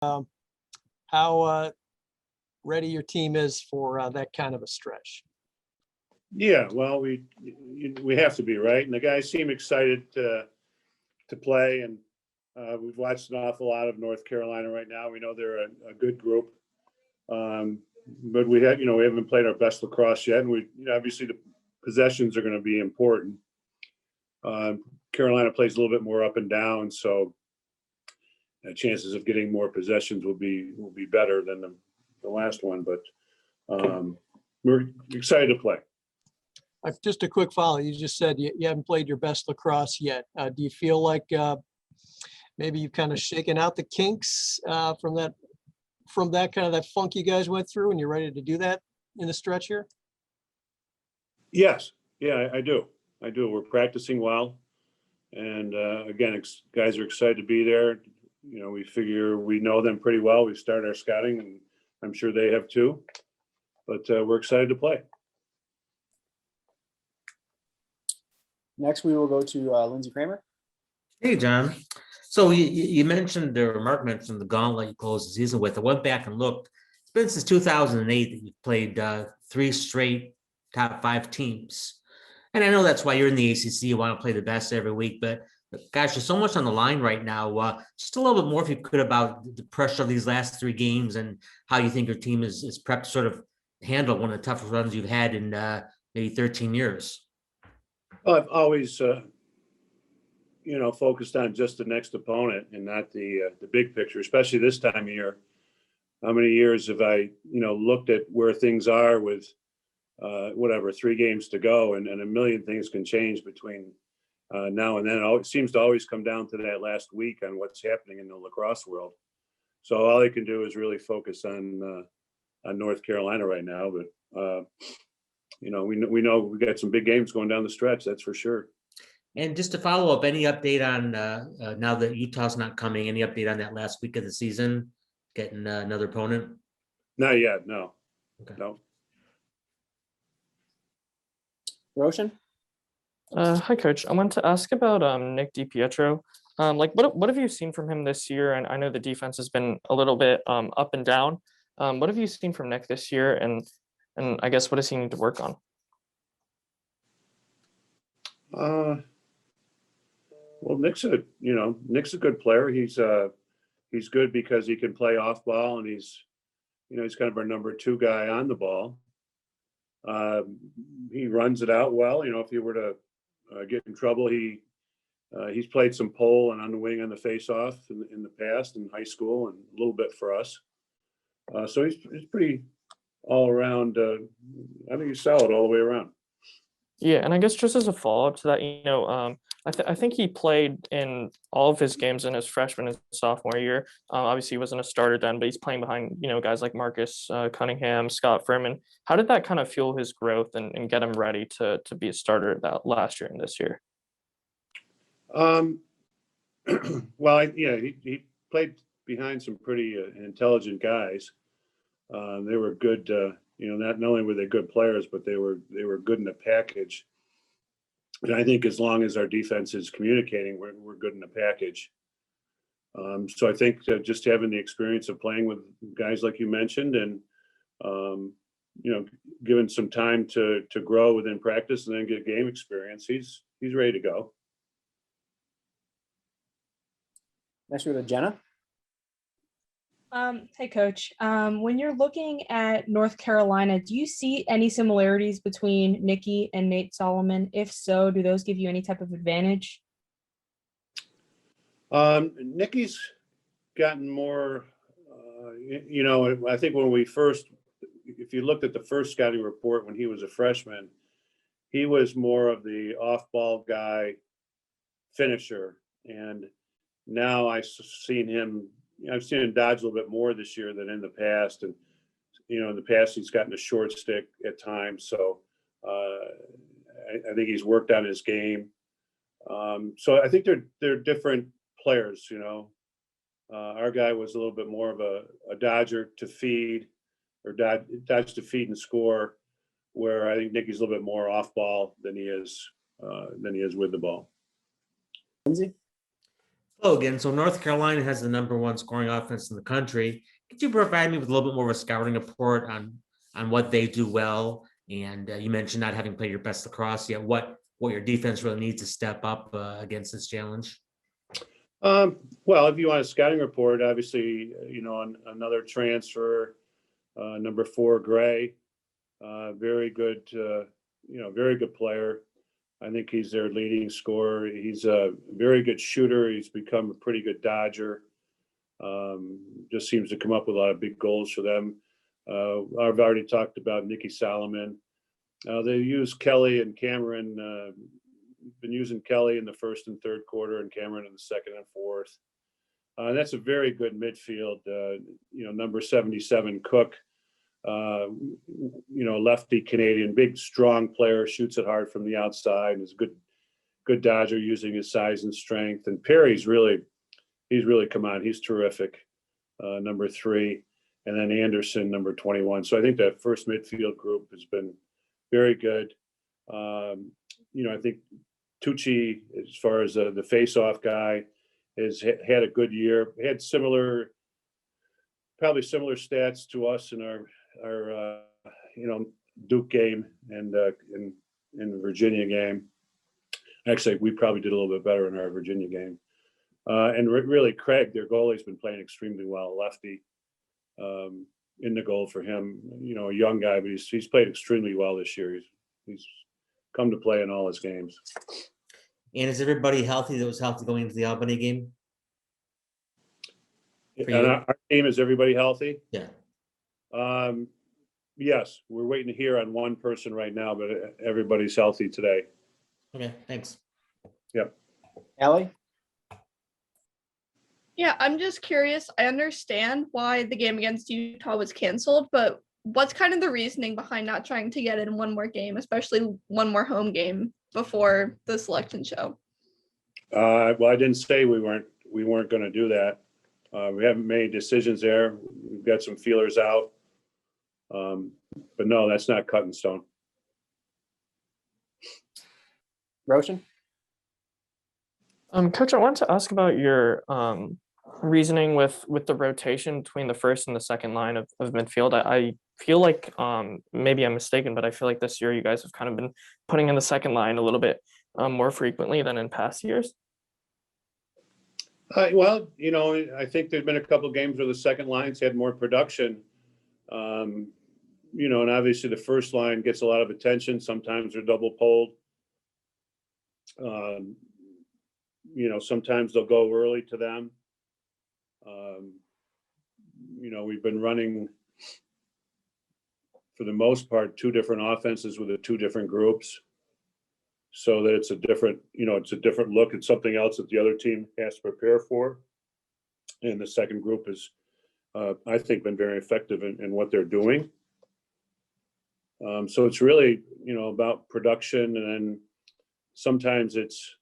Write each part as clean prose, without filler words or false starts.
how ready your team is for that kind of a stretch. Yeah, well, we have to be, right. And the guys seem excited to play. And we've watched an awful lot of North Carolina right now. We know they're a good group. But we haven't played our best lacrosse yet. And obviously the possessions are going to be important. Carolina plays a little bit more up and down. So chances of getting more possessions will be better than the last one. But we're excited to play. Just a quick follow. You just said you haven't played your best lacrosse yet. Do you feel like maybe you've kind of shaken out the kinks from that kind of that funk you guys went through, and you're ready to do that in the stretch here? Yes. Yeah, I do. We're practicing well. And again, guys are excited to be there. We figure we know them pretty well. We started our scouting, and I'm sure they have too. But we're excited to play. Next, we will go to Lindsey Kramer. Hey, John. So you mentioned, or Mark mentioned, the gauntlet you closed the season with. I went back and looked. It's been since 2008 that you've played 3 straight top 5 teams. And I know that's why you're in the ACC. You want to play the best every week. But gosh, there's so much on the line right now. Just a little bit more, if you could, about the pressure of these last 3 games and how you think your team is prepped to sort of handle one of the toughest runs you've had in maybe 13 years. Well, I've always, focused on just the next opponent and not the big picture, especially this time of year. How many years have I, looked at where things are with 3 games to go, and a million things can change between now and then. It seems to always come down to that last week on what's happening in the lacrosse world. So all they can do is really focus on North Carolina right now. But we know we got some big games going down the stretch. That's for sure. And just to follow up, any update on now that Utah's not coming? Any update on that last week of the season, getting another opponent? Not yet. No. Okay. No. Roshan. Hi, Coach. I wanted to ask about Nick Pietro. What have you seen from him this year? And I know the defense has been a little bit up and down. What have you seen from Nick this year? And I guess what does he need to work on? Well, Nick's a good player. He's good because he can play off ball, and he's kind of our number 2 guy on the ball. He runs it out well. If he were to get in trouble, he's played some pole and on the wing on the faceoff in the past in high school, and a little bit for us. So he's pretty all around. I think he's solid all the way around. Yeah, and I guess just as a follow-up to that, I think he played in all of his games in his freshman and sophomore year. Obviously, he wasn't a starter then, but he's playing behind, guys like Marcus Cunningham, Scott Furman. How did that kind of fuel his growth and get him ready to be a starter that last year and this year? Well, he played behind some pretty intelligent guys. They were good. Not only were they good players, but they were good in the package. And I think as long as our defense is communicating, we're good in the package. So I think just having the experience of playing with guys like you mentioned, and given some time to grow within practice and then get game experience, he's ready to go. Next, we go to Jenna. Hey, Coach. When you're looking at North Carolina, do you see any similarities between Nikki and Nate Solomon? If so, do those give you any type of advantage? Nikki's gotten more, I think if you looked at the first scouting report when he was a freshman, he was more of the off-ball guy, finisher. And now I've seen him dodge a little bit more this year than in the past. And, in the past, he's gotten a short stick at times. So I think he's worked on his game. So I think they're different players, Our guy was a little bit more of a dodger to feed, or dodge to feed and score, where I think Nicky's a little bit more off ball than he is with the ball. Lindsay. Hello again. So North Carolina has the #1 scoring offense in the country. Could you provide me with a little bit more of a scouting report on what they do well? And you mentioned not having played your best lacrosse yet. What your defense really needs to step up against this challenge? Well, if you want a scouting report, obviously, another transfer, number 4, Gray, very good, very good player. I think he's their leading scorer. He's a very good shooter. He's become a pretty good dodger. Just seems to come up with a lot of big goals for them. I've already talked about Nikki Solomon. They use Kelly and Cameron. Been using Kelly in the first and third quarter and Cameron in the second and fourth. That's a very good midfield. Number 77, Cook, lefty Canadian, big, strong player, shoots it hard from the outside and is a good dodger using his size and strength. And Perry's he's really come on. He's terrific. Number 3, and then Anderson, number 21. So I think that first midfield group has been very good. I think Tucci, as far as the face-off guy, has had a good year. Had probably similar stats to us in our Duke game and in the Virginia game. Actually, we probably did a little bit better in our Virginia game. And really, Craig, their goalie, has been playing extremely well. Lefty in the goal for him. A young guy, but he's played extremely well this year. He's come to play in all his games. And is everybody healthy that was healthy going into the Albany game? And our team, is everybody healthy? Yeah. Yes, we're waiting to hear on one person right now, but everybody's healthy today. Okay, thanks. Yep. Allie? Yeah, I'm just curious. I understand why the game against Utah was canceled, but what's kind of the reasoning behind not trying to get in one more game, especially one more home game before the selection show? Well, I didn't say we weren't going to do that. We haven't made decisions there. We've got some feelers out. But no, that's not cut in stone. Roshan? Coach, I wanted to ask about your reasoning with the rotation between the first and the second line of midfield. I feel like maybe I'm mistaken, but I feel like this year you guys have kind of been putting in the second line a little bit more frequently than in past years. Well, I think there's been a couple of games where the second line's had more production. And obviously the first line gets a lot of attention. Sometimes they're double pulled. Sometimes they'll go early to them. We've been running, for the most part, 2 different offenses with the 2 different groups, so that it's a different look. It's something else that the other team has to prepare for. And the second group has, I think, been very effective in what they're doing. So it's really, about production, and then sometimes it's,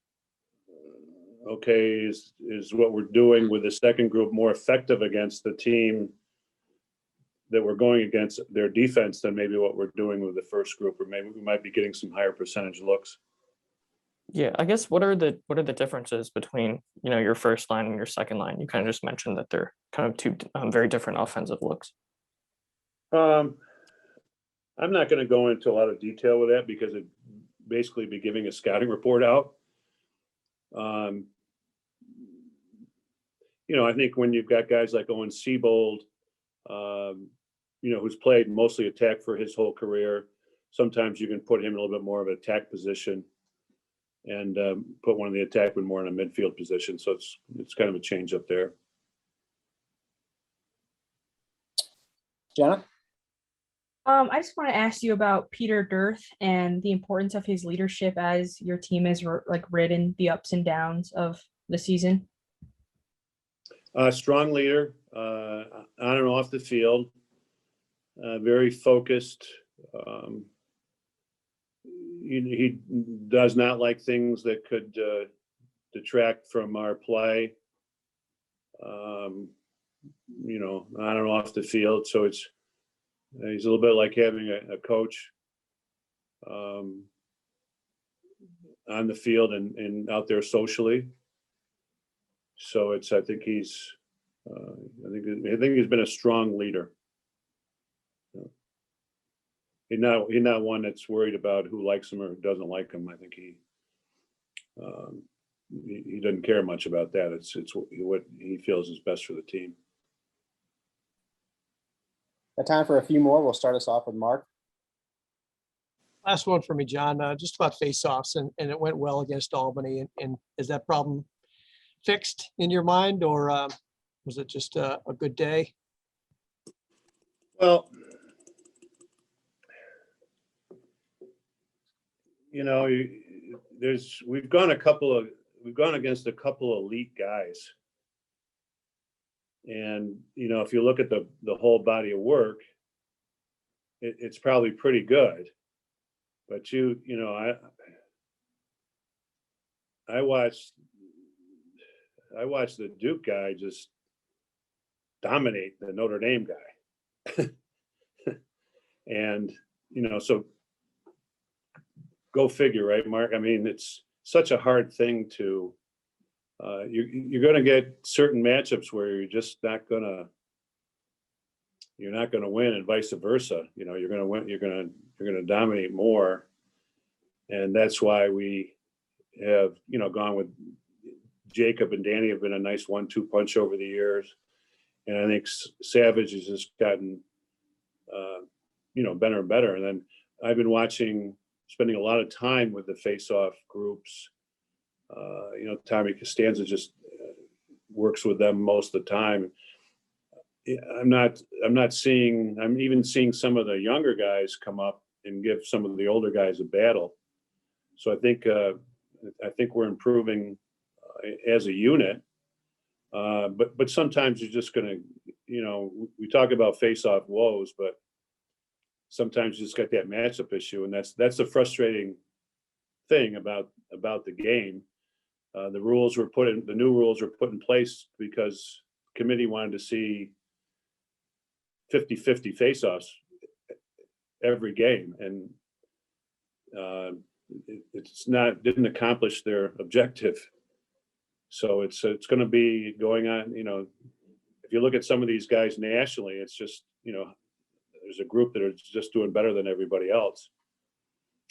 okay, is what we're doing with the second group more effective against the team that we're going against, their defense, than maybe what we're doing with the first group, or maybe we might be getting some higher percentage looks. Yeah, I guess what are the differences between your first line and your second line? You kind of just mentioned that they're kind of 2 very different offensive looks. I'm not going to go into a lot of detail with that because it'd basically be giving a scouting report out. I think when you've got guys like Owen Siebold, who's played mostly attack for his whole career, sometimes you can put him in a little bit more of an attack position and put one of the attackmen more in a midfield position. So it's kind of a change up there. Jenna? I just want to ask you about Peter Dearth and the importance of his leadership as your team has ridden the ups and downs of the season. Strong leader, on and off the field, very focused. He does not like things that could detract from our play, on and off the field. So he's a little bit like having a coach on the field and out there socially. So I think he's been a strong leader. He's not one that's worried about who likes him or who doesn't like him. I think he doesn't care much about that. It's what he feels is best for the team. Got time for a few more. We'll start us off with Mark. Last one for me, John, just about faceoffs, and it went well against Albany. And is that problem fixed in your mind, or was it just a good day? Well, we've gone against a couple of elite guys. And, if you look at the whole body of work, it's probably pretty good. But I watched the Duke guy just dominate the Notre Dame guy. And, so go figure, right, Mark? I mean, it's such a hard thing to, you're going to get certain matchups where you're just not going to win, and vice versa. You're going to win, you're going to dominate more. And that's why we have, gone with Jacob and Danny have been a nice 1-2 punch over the years. And I think Savage has just gotten, better and better. And then I've been spending a lot of time with the face-off groups. Tommy Costanza just works with them most of the time. I'm even seeing some of the younger guys come up and give some of the older guys a battle. So I think we're improving as a unit. But sometimes you're just going to, we talk about face-off woes, but sometimes you just got that matchup issue, and that's the frustrating thing about the game. The new rules were put in place because the committee wanted to see 50-50 face-offs every game, and didn't accomplish their objective. So it's going to be going on. If you look at some of these guys nationally, it's just there's a group that are just doing better than everybody else,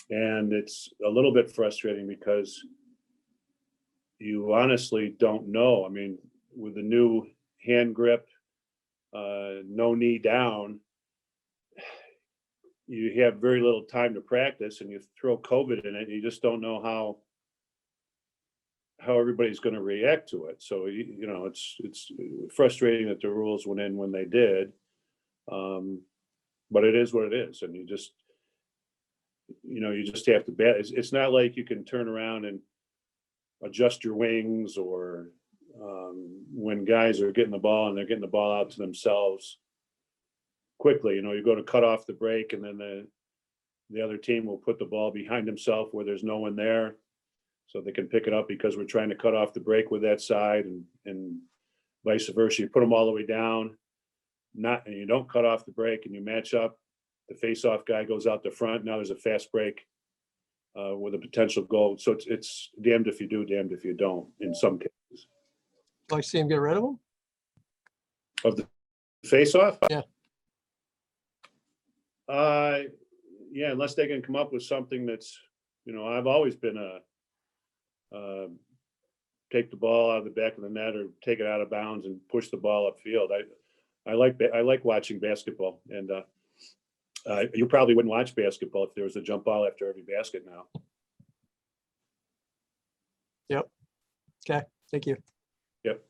and it's a little bit frustrating because you honestly don't know. I mean, with the new hand grip, no knee down, you have very little time to practice, and you throw COVID in it, and you just don't know how everybody's going to react to it. So, it's frustrating that the rules went in when they did. But it is what it is. And you just have to bet. It's not like you can turn around and adjust your wings, or when guys are getting the ball and they're getting the ball out to themselves quickly, you go to cut off the break, and then the other team will put the ball behind himself where there's no one there, so they can pick it up because we're trying to cut off the break with that side, and vice versa. You put them all the way down, and you don't cut off the break, and you match up. The face-off guy goes out the front. Now there's a fast break with a potential goal. So it's damned if you do, damned if you don't in some cases. Like see him get rid of them? Of the face-off? Yeah. Yeah, unless they can come up with something that's, I've always been take the ball out of the back of the net or take it out of bounds and push the ball upfield. I like watching basketball, and you probably wouldn't watch basketball if there was a jump ball after every basket now. Yep. Okay. Thank you. Yep.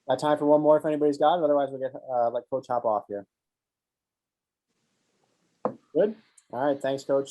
Got time for one more if anybody's got it. Otherwise, we'll get let Coach hop off here. Good. All right. Thanks, Coach.